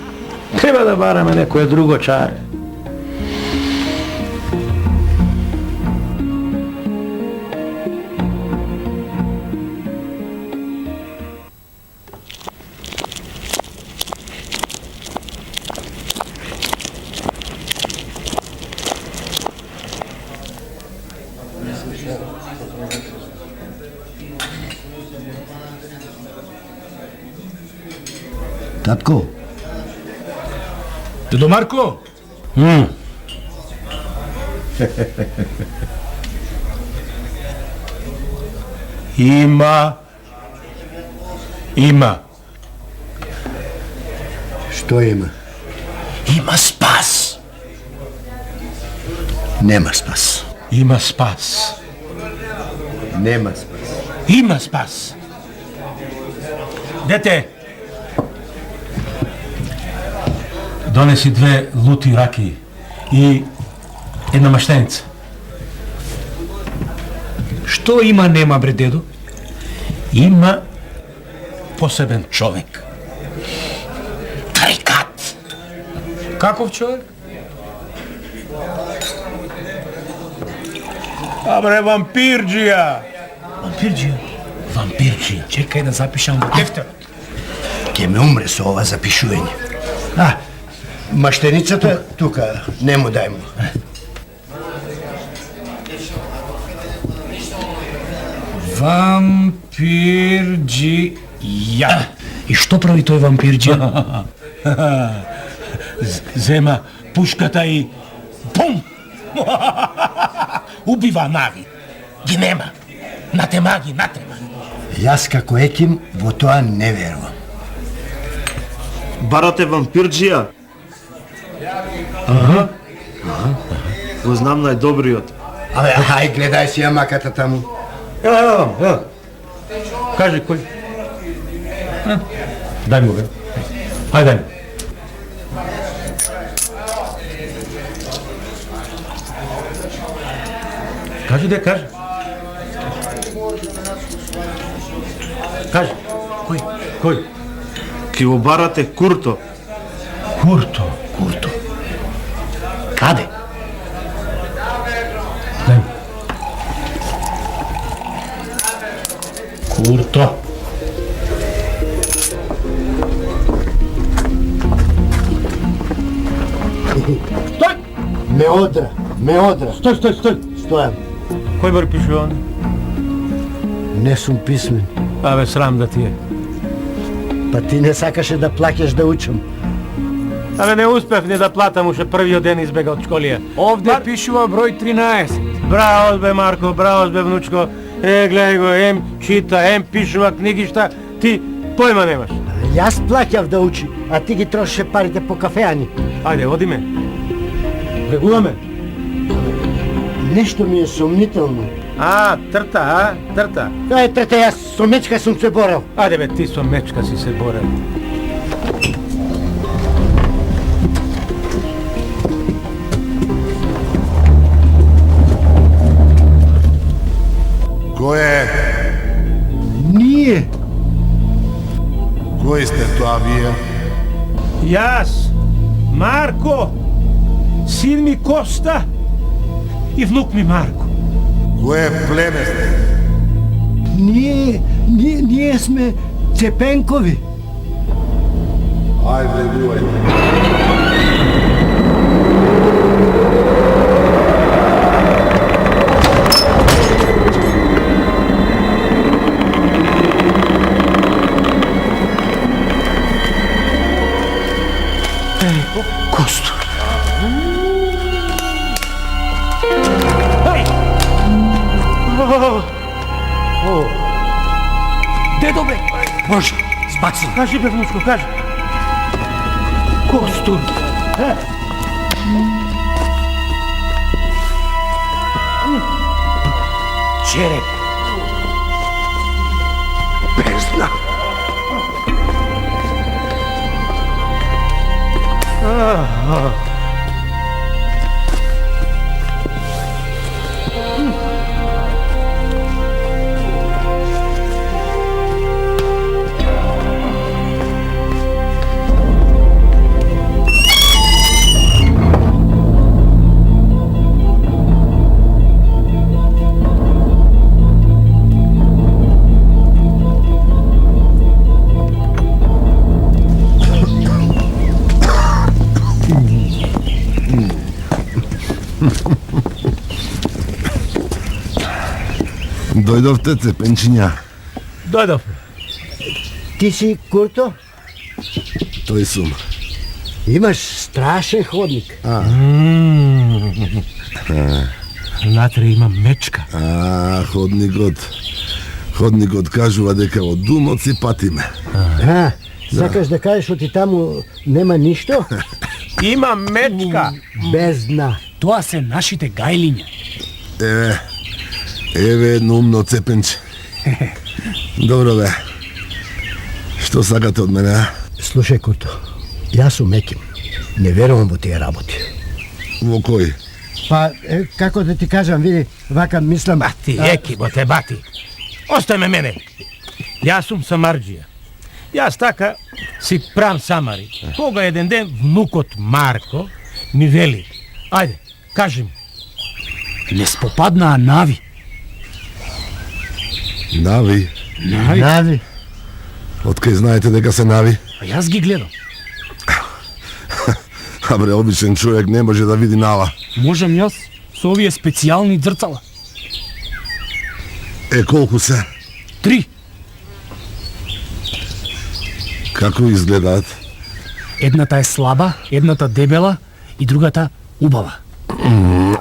Треба да бараме некое друго чаре. Татко, Дедо Марко? Има. што има? Има спас. Нема спас. Има спас. Нема спас. Има спас. Дете, донеси 2 лути раки и една маштеница. Што има нема, бре, дедо? Има посебен човек. Тарикат. Каков човек? Абре, вампирджија. Вампирджија. Чекај да запишам во тефтерот. Ке ме умре со ова запишување. Маштеницата тука, не му дај му. Вампирджија. И што прави тој вампирджија? Зема пушката и бум! Убива нави. Ги нема. Натема ги. Јас како еким во тоа не верувам. Барате вампирджија? Го знам најдобриот. Абе, ај, гледај си јамаката таму. Ево. Кажи кој? Дај му бе. Ајде. Кажи. Кажи. Кој? Ки го барате Курто. Курто. Каде? Дај. Курто. Меодра. Стој. Стојам. Кој бр пишува он? Не сум писмен. Абе, срам да ти е. Па ти не сакаше да плакаш да учам. Абе, не успев ни да платам, уште првиот ден избега од школија. Овде пишува број 13. Браво бе, Марко, браво бе, внучко. Гледај го, ем чита, ем пишува книгишта, ти појма немаш. Јас плаќав да учи, а ти ги трошеше парите по кафеани. Ајде, оди ме. Регуламе. Нешто ми е сомнително. Трта, трта. Ај, трта, јас со мечка сум се борел. Ајде бе, ти со мечка си се борел. Кој е? Ние. Кој сте тоа вие? Јас, Марко, син ми Коста и внук ми Марко. Кое племе сте? Ние сме Цепенкови. Ајде, влегувајте. Косто. Дедо бе! Може, збаци. Кажи бе, внучко, кажи. Косту. Череп. Бездна. Дојдовте, Цепенчиња. Дојдов. Ти си Курто? Тој сум. Имаш страшен ходник. Натре има мечка. Ходникот кажува дека од думот си патиме. Сакаш да кажеш оти таму нема ништо? Има мечка. Бездна. Тоа се нашите гајлиња. Еве едно умно Цепенче. Добро бе. Што сакате од мене, а? Слушај, Курто, јас сум Еким. Не верувам во тие работи. Во кој? Па, како да ти кажам, види, вака мислам... Бати, Екимо те бати. Остај ме мене. Јас сум самарџија. Јас така си прам самари. Кога еден ден внукот Марко ми вели: ајде, кажи ми. Не спопаднаа нави. Нави? Нави? Откај знаете дека се нави? А јас ги гледам. Абре, обичен човек не може да види нава. Можам јас со овие специјални дрцала. Колку се? 3. Како изгледаат? Едната е слаба, едната дебела и другата убава.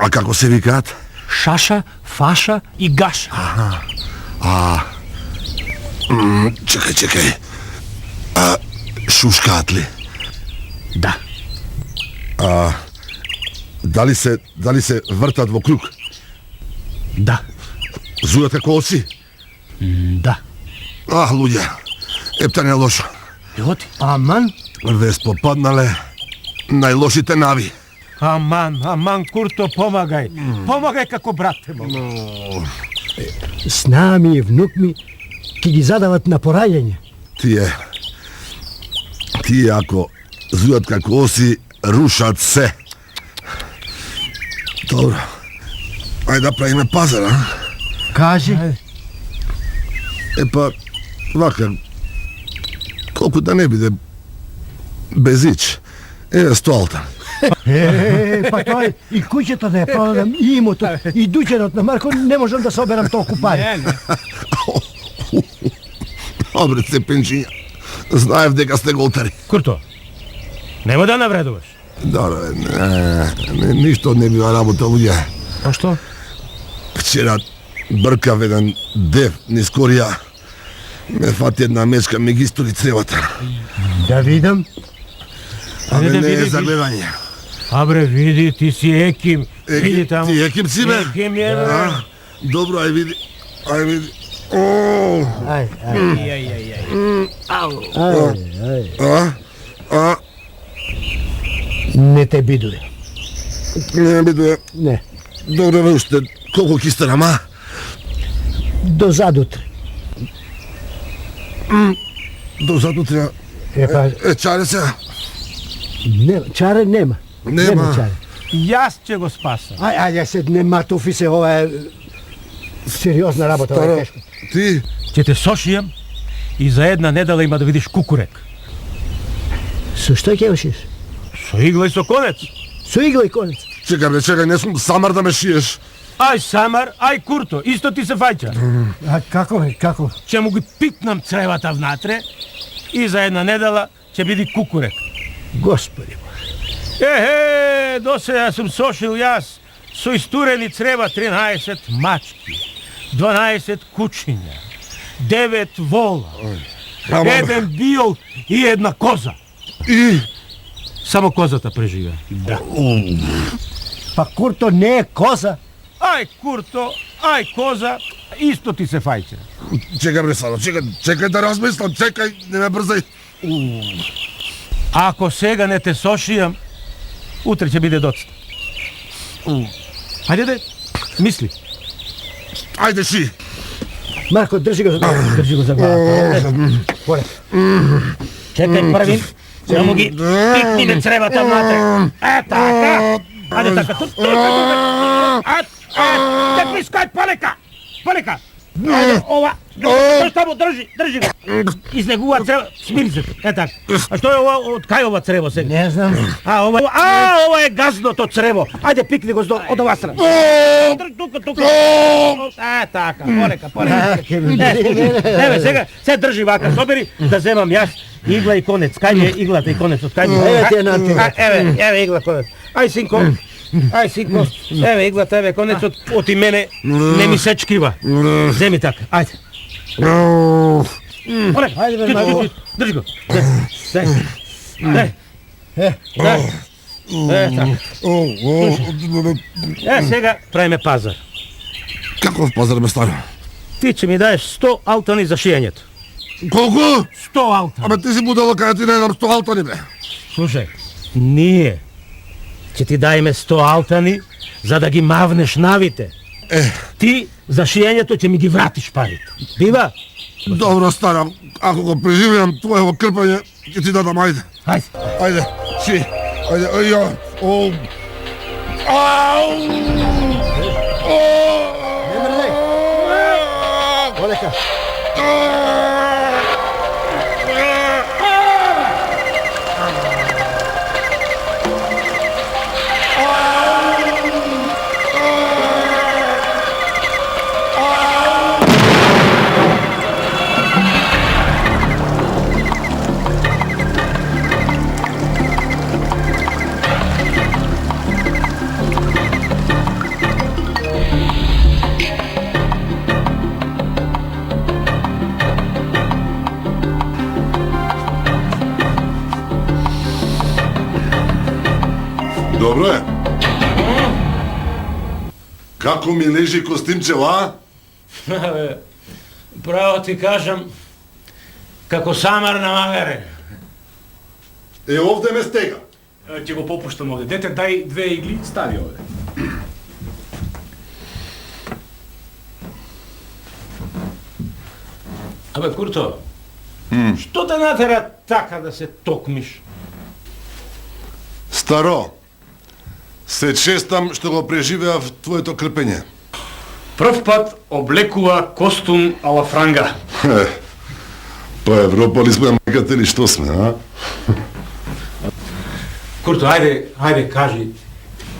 А како се викаат? Шаша, Фаша и Гаша. Чекај. Шушкаат ли? Да. Дали се вртат во круг? Да. Зујат како оси? Да. Луѓе, епта не лошо. Ети. Аман? Ве спопаднале најлошите нави. Аман, Курто, помагај. Помагај како брате му. Снаа ми и внук ми ки ги задават на пораѓање. Тие ако зујат како оси, рушат се. Добро. Ајде да правиме пазар, а? Кажи. Епа, вака, колку да не биде без ич. Еве стоалта. Па тој и куќата да ја продадам, и имотот, и дуќанот на Марко, не можам да соберам толку пари. Добре, Цепенчиња, знаев дека сте голтари. Курто, нема да навредуваш. Добре, ништо не бива работа, луѓе. А што? Вчера бркав еден дев низ корија. Ме фати една мечка, ми ги стури цревата. Да видам. Абе, не е за гледање. Абре, види, ти си еким. Види таму. Ти еким си, бе? Еким е, бе. Добро, ај види. Ај види. Не те бидуе. Не бидуе. Не. Добро, бе, уште колку ќе старам, а? До задутре. До задутре. Чаре се? Нема, чаре нема. Нема чаре. Јас ќе го спасам. Ајде се, не матуфи се, ова е сериозна работа, ова е тешко. Ти? Ќе те сошијам и за една недела има да видиш кукурек. Со што ќе шиеш? Со игла и со конец. Со игла и конец? Чекай, бре, чекай, не сум Самар да ме шиеш. Ај Самар, ај Курто, исто ти се фаќа. А како бе, како? Ќе му ги питнам цревата внатре и за една недела ќе биде кукурек. Господи. До сега сум сошил јас со истурени црева 13 мачки, 12 кучиња, 9 вола, еден биол и една коза. И? Само козата преживе. Да. Па Курто не е коза. Ај Курто, ај коза, исто ти се фаќа. Чекай, бре, Сано, чекай да размислам, чекай, не ме брзај. Ако сега не те сошијам, утре ќе биде доцна. Ајде де, мисли. Ајде ши. Марко, држи го за глава. Држи го за глава. Поле. Чекај први, да му ги пикниме цревата внатре. Така. Ајде така. Те пискај, полека. Полека. Ајде, ова. Што му држи го. Излегува црево, смири се. Така. А што е ова, од кај ова црево сега? Не знам. Ова е газното црево. Ајде пикни го од ова страна. Тука. Така, полека. Еве, сега се држи вака, собери да земам јас игла и конец. Кај ми е иглата и конецот? Кај ми е? Еве ти е на антина. Еве игла, конец. Ај, синко. Еве иглата, еве конецот. Оти мене не ми сечкива. Земи така, ајде. Ајде, бе, маго. Држи го. Сега правиме пазар. Каков пазар ме стави? Ти ќе ми даеш 100 алтани за шијањето. Колку? 100 алтани. Абе ти си будала кај ти не дам 100 алтани, бе. Слушај, ние ќе ти дајме 100 алтани за да ги мавнеш навите. Ти за шијањето ќе ми ги вратиш парите. Бива? Добро, старам. Ако го преживеам твоево крпање, ќе ти дадам, ајде. Ајде, ши. Ајде, ајо. Не мрдај. Полека. Добро е. Како ми лежи костимчева, а? Право ти кажам, како Самар на магаре. Овде ме стега. Ќе го попуштам овде. Дете, дај 2 игли, стави овде. Абе, Курто, што те натера така да се токмиш? Старо, се честам што го преживеав твоето крпење. Прв пат облекува костум ала франга. Па Европа ли сме, мајката ли што сме, а? Курто, ајде, кажи,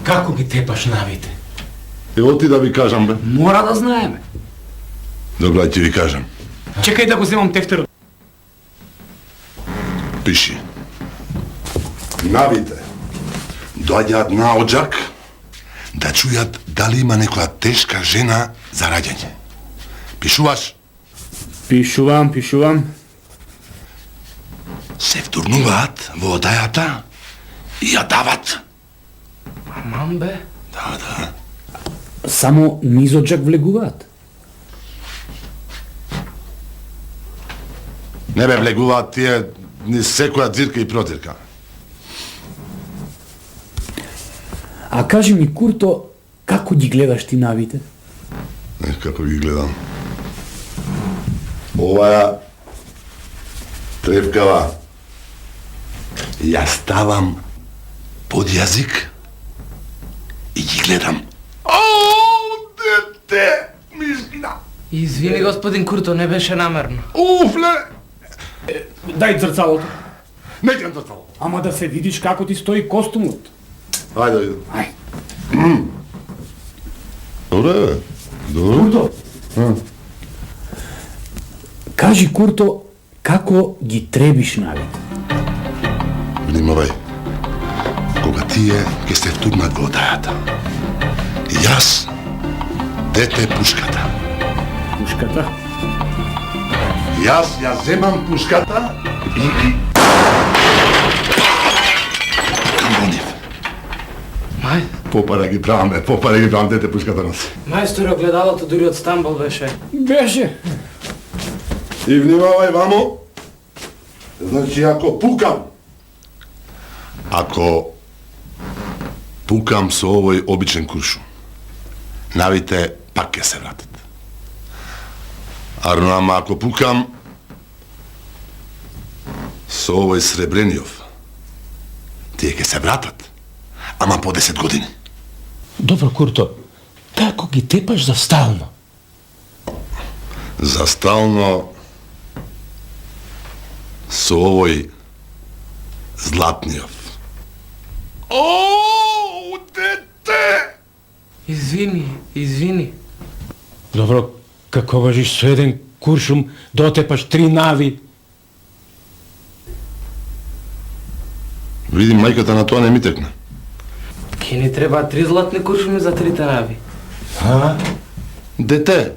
како ги тепаш навите? Ево ти да ви кажам, бе. Мора да знаеме. Добро, ајде ти ви кажам. Чекај да го земам тефтерот. Пиши. Навите доаѓаат на оџак да чујат дали има некоја тешка жена за раѓање. Пишуваш? Пишувам. Се втурнуваат во одајата и ја дават. Аман бе. Да. Само низ оџак влегуваат. Не бе влегуваат тие низ секоја дзирка и продирка. А кажи ми, Курто, како ги гледаш ти навите? Како ги гледам? Оваа тревкава ја ставам под јазик и ги гледам. Дете, мишкина! Извини, господин Курто, не беше намерно. Уфле! Дај зрцалото. Не ќе зрцало. Ама да се видиш како ти стои костумот. Ајде да видам. Ај. Добре, добре. Курто. Кажи, Курто, како ги требиш навите? Внимавај. Кога тие ќе се втурнат во одајата. И јас, дете пушката. Пушката? Јас ја земам пушката и кам нив. Мај? Попара ги правам, дете пушката носи. Мајсторе, огледалото дури од Стамбул беше. Беше. И внимавај, мамо. Значи, ако пукам со овој обичен куршум, навите пак ќе се вратат. Ама ако пукам со овој сребрениов, тие ќе се вратат, ама по 10 години. Добро, Курто, како ги тепаш за стално? За стално со овој златниов. О, дете! Извини. Добро, како можеш со еден куршум да отепаш 3 нави? Види, мајката на тоа не ми текна. Ке ни треба 3 златни куршуми за 3 нави. Дете,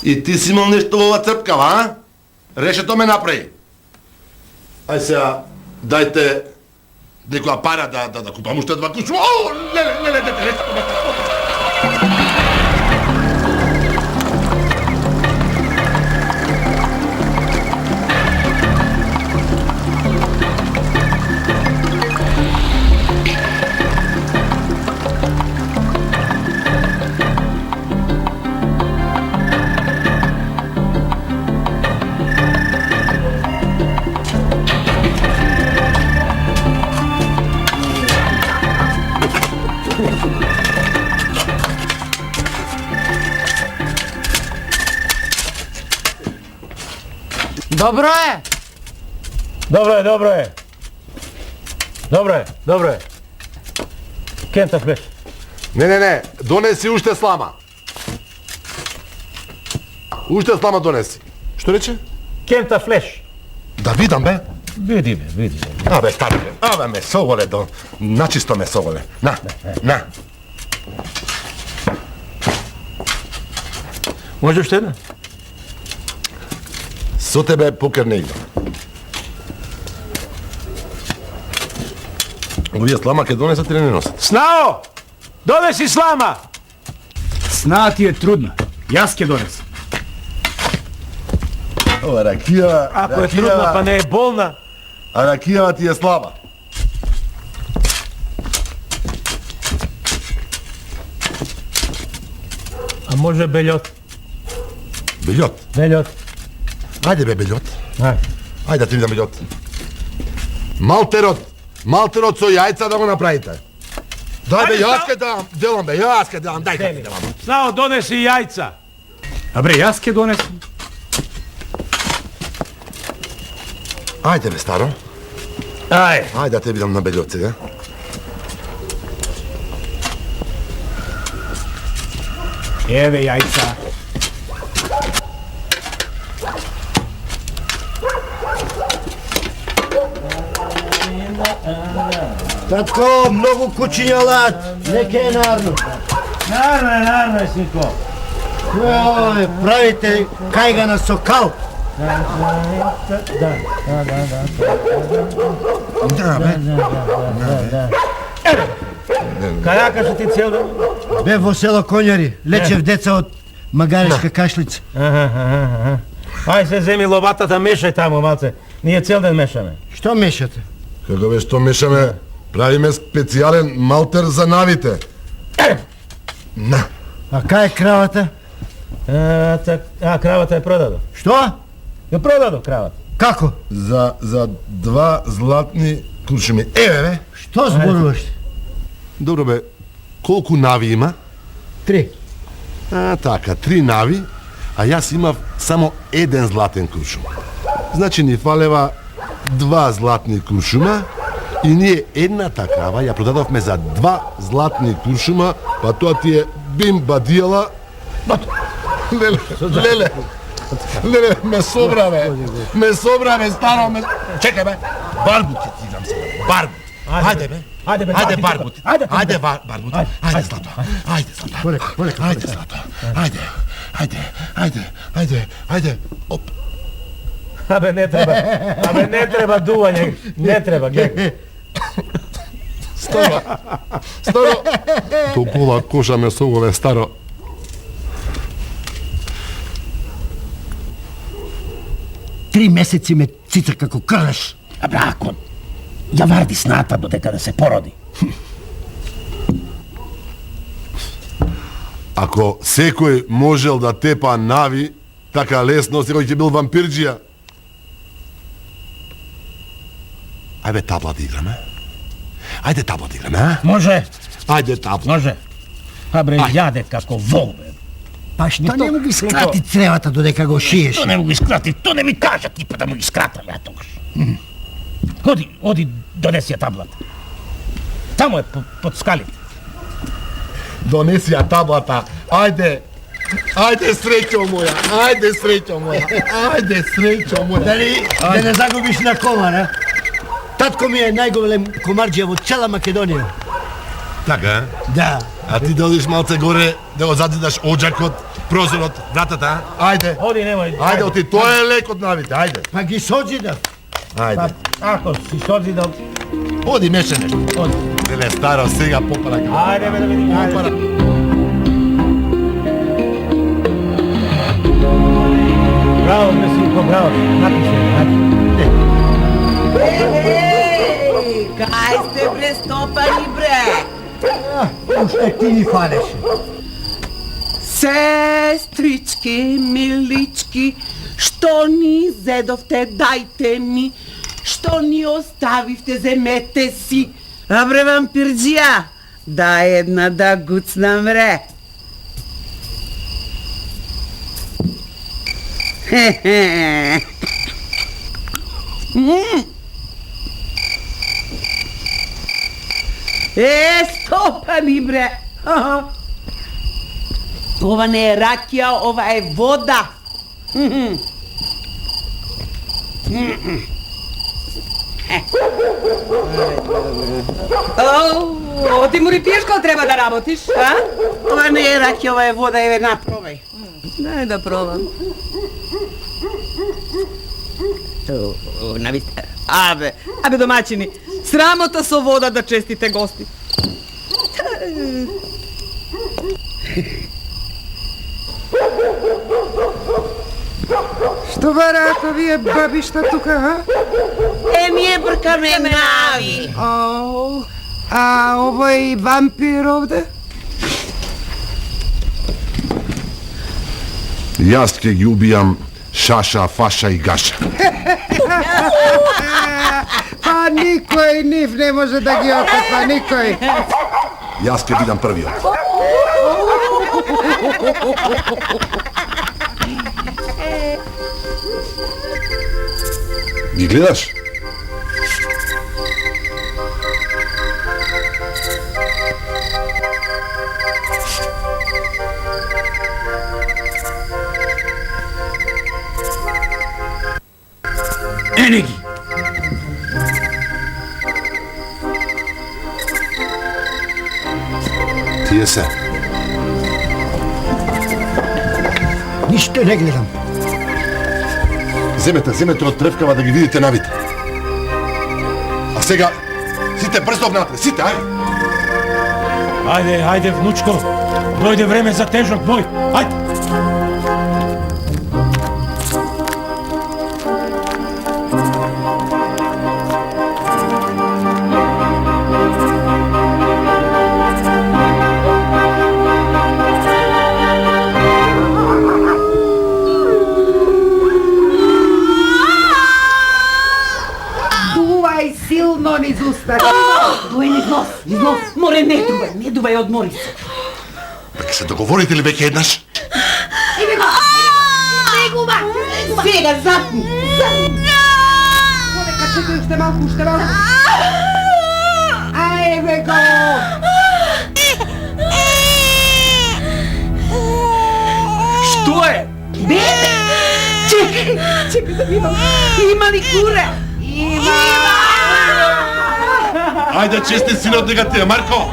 и ти си имал нешто во ова црпкава, а? Решето ме направи. Ај сега, дајте некоја пара да купам уште 2 куршума. О, не, дете, не. Добро е. Кента флеш. Не, донеси уште слама. Уште слама донеси. Што рече? Кента флеш. Да видам, бе. Види. Абе, старе, ме соголе, начисто ме соголе. На. Може уште една? Со тебе покер не играм. Овие слама ке донесат или не носат? Снао! Донеси слама! Сна ти е трудна. Јас ќе донесам. Ова ракија... Ако е трудна, па не е болна. А ракијава ти е слаба. А може бельот? Бельот? Бельот. Ајде бе, бельот. Ајде да ти видам бельот. Малтерот со јајца да го направите. Дај бе, јас ке делам, дај да видам. Снао, донеси јајца. А бре, јас ке донесам. Ајде бе, старо. Ајде да те видам на белиот сега. Еве јајца. Татко, многу кучиња лад, нека е нарно. Нарно е, синко. Правите кајгана со кал. Да. Кајака што ти цел ден? Бе во село Конјари, лечев деца од магарешка кашлица. Ај се земи лобатата, мешај таму малце. Ние цел ден мешаме. Што мешате? Како бе што мешаме, правиме специјален малтер за навите. На. А кај е кравата? Кравата е продадо. Што? Ја продадо кравата. Како? За 2 златни куршуми. Еве бе. Што зборуваш? Добро бе, колку нави има? 3. Така, 3 нави, а јас имав само 1 златен куршум. Значи ни фалева 2 златни куршума и ние едната крава ја продадовме за 2 златни куршума, па тоа ти е бим бадијала. Леле, ме собраме, старо, Чекај бе, барбут ќе ти дам сега, барбут. Ајде бе, барбут. Ајде, барбут. Ајде, Злато. Ајде, Злато. Ајде. Оп. Абе не треба дување, не треба, гледај. Старо. Толкова коша ме согове, старо. Три месеци ме цица како крш. А брако, ја варди сната додека да се породи. Ако секој можел да тепа нави, така лесно, секој ќе бил вампирџија. Ајде табла да играме. Може. Ајде табла. Може. А бре, јаде како вол, бе. Па што не му ги скрати цревата додека го шиеш? Што не му ги скрати? То не ми кажа ти па да му ги скратам ја тогаш. Оди, донеси ја таблата. Таму е под скалите. Донеси ја таблата. Ајде, среќо моја. Дали да не загубиш на комар, а? Татко ми е најголем комарџија во цела Македонија. Така, Да. а ти додиш малце горе да го задидаш оџакот, прозорот, вратата, ајде. Оди, немој. Ајде, оти, тоа е лек од навите, ајде. Па ги созидав. Ајде. Ако си созидал, Оди, меше нешто. оди. Леле, старо, сега попара ќе. Ајде, бе, да видим. Попара. Браво, бе, синко, браво. Напише, Кај сте престопани, бре? Уште ти ни фалеше. Сестрички, милички, што ни зедовте, дајте ми, што ни оставивте, земете си. А бре, вампирџија, дај една да гуцнам, бре. Стопани, бре. Ова не е ракија, ова е вода. Ти му пиеш кога треба да работиш, а? Ова не е ракија, ова е вода, еве напробај. Дај да пробам. Навистина. Абе домаќини, срамота со вода да честите гости. Што бараат овие бабишта тука, а? Ние бркаме нави. А овој вампир овде? Јас ќе ги убијам Шаша, Фаша и Гаша. Па никој нив не може да ги отепа, никој. Јас ќе бидам првиот. Ги гледаш? мене ги. Тие се. Ништо не гледам. Земете од тревкава да ги видите навите. А сега, сите брзо обнатре, сите, ајде. Ајде, внучко. Дојде време за тежок бој. Ајде. Дувај силно низ уста. Дуј низ нос, низ нос. Море, не дувај, одмори се. Веќе се договорите ли веќе еднаш? Бегува! Сега, запни! Полека, чекай, уште малку. Ајде го! Што е? Бебе! Чекай да видам. Има ли куре? Има! Ајде, чести синот дека ти е, Марко!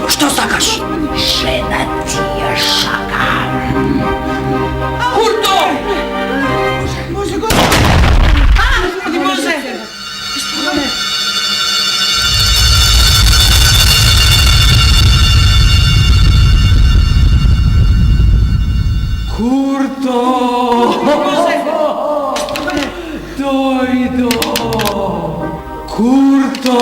Што сакаш? Жена ти ја шакам. Курто! Може го! Може! Курто! Дојдо! Курто!